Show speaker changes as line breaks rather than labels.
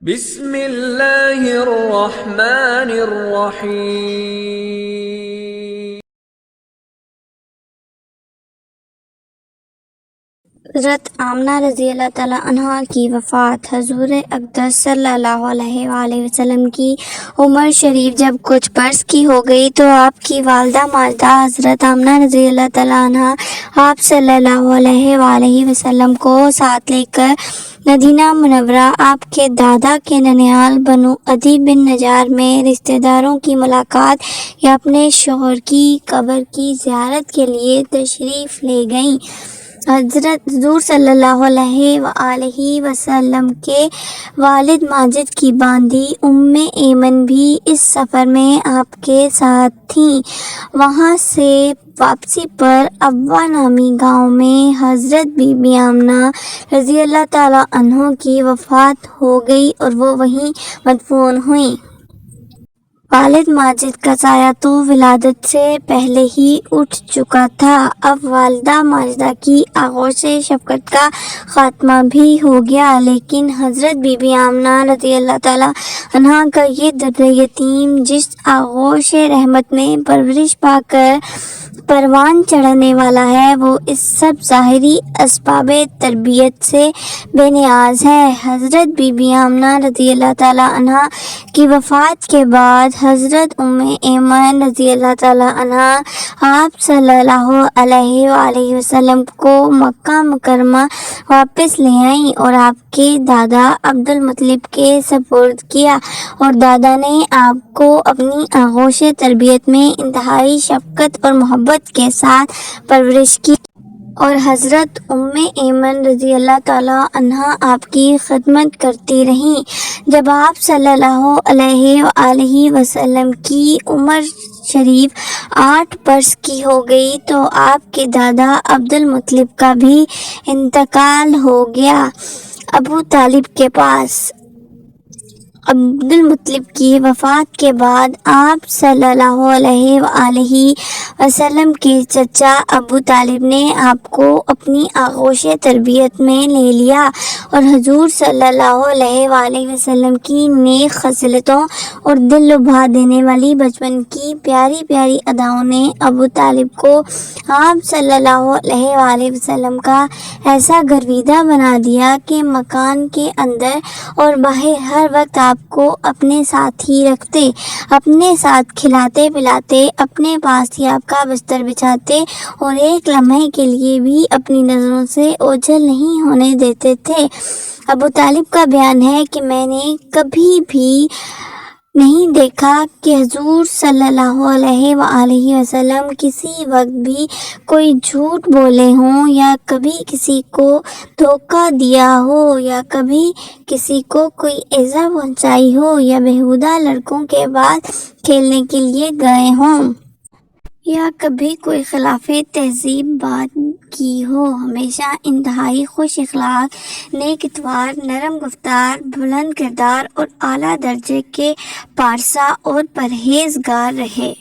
بسم اللہ الرحمن الرحیم۔
حضرت آمنہ رضی اللہ تعالیٰ عنہا کی وفات۔ حضور اقدس صلی اللہ علیہ وآلہ وسلم کی عمر شریف جب کچھ برس کی ہو گئی تو آپ کی والدہ ماجدہ حضرت آمنہ رضی اللہ تعالیٰ عنہا آپ صلی اللہ علیہ وآلہ وسلم کو ساتھ لے کر مدینہ منورہ آپ کے دادا کے ننیال بنو عدی بن نجار میں رشتہ داروں کی ملاقات یا اپنے شوہر کی قبر کی زیارت کے لیے تشریف لے گئیں۔ حضور صلی اللہ علیہ وآلہ وسلم کے والد ماجد کی باندی ام ایمن بھی اس سفر میں آپ کے ساتھ تھیں۔ وہاں سے واپسی پر ابوا نامی گاؤں میں حضرت بی بی آمنہ رضی اللہ تعالیٰ عنہ کی وفات ہو گئی اور وہ وہیں مدفون ہوئیں۔ والد ماجد کا سایہ تو ولادت سے پہلے ہی اٹھ چکا تھا، اب والدہ ماجدہ کی آغوش شفقت کا خاتمہ بھی ہو گیا، لیکن حضرت بی بی آمنہ رضی اللہ تعالیٰ عنہا کا یہ درد یتیم جس آغوش رحمت میں پرورش پا کر پروان چڑھنے والا ہے، وہ اس سب ظاہری اسباب تربیت سے بے نیاز ہے۔ حضرت بی بی آمنہ رضی اللہ تعالیٰ عنہا کی وفات کے بعد حضرت ام ایمن رضی اللہ تعالیٰ عنہا آپ صلی اللہ علیہ وآلہ وسلم کو مکہ مکرمہ واپس لے آئیں اور آپ کے دادا عبد المطلب کے سپرد کیا، اور دادا نے آپ کو اپنی آغوش تربیت میں انتہائی شفقت اور محبت کے ساتھ پرورش کی، اور حضرت ام ایمن رضی اللہ تعالیٰ عنہا آپ کی خدمت کرتی رہیں۔ جب آپ صلی اللہ علیہ وآلہ وسلم کی عمر شریف 8 برس کی ہو گئی تو آپ کے دادا عبد المطلب کا بھی انتقال ہو گیا۔ ابو طالب کے پاس عبد المطلب کی وفات کے بعد آپ صلی اللہ علیہ وآلہ وسلم کے چچا ابو طالب نے آپ کو اپنی آغوش تربیت میں لے لیا، اور حضور صلی اللہ علیہ وآلہ وسلم کی نیک خصلتوں اور دل لبھا دینے والی بچپن کی پیاری پیاری اداؤں نے ابو طالب کو آپ صلی اللہ علیہ وآلہ وسلم کا ایسا گرویدہ بنا دیا کہ مکان کے اندر اور باہر ہر وقت آپ کو اپنے ساتھ ہی رکھتے، اپنے ساتھ کھلاتے پلاتے، اپنے پاس ہی آپ کا بستر بچھاتے، اور ایک لمحے کے لیے بھی اپنی نظروں سے اوجھل نہیں ہونے دیتے تھے۔ ابو طالب کا بیان ہے کہ میں نے کبھی بھی نہیں دیکھا کہ حضور صلی اللہ علیہ وآلہ وسلم کسی وقت بھی کوئی جھوٹ بولے ہوں، یا کبھی کسی کو دھوکہ دیا ہو، یا کبھی کسی کو کوئی ایذا پہنچائی ہو، یا بیہودہ لڑکوں کے بعد کھیلنے کے لیے گئے ہوں، یا کبھی کوئی خلاف تہذیب بات کی ہو۔ ہمیشہ انتہائی خوش اخلاق، نیک اتوار، نرم گفتار، بلند کردار اور اعلیٰ درجے کے پارسا اور پرہیزگار رہے۔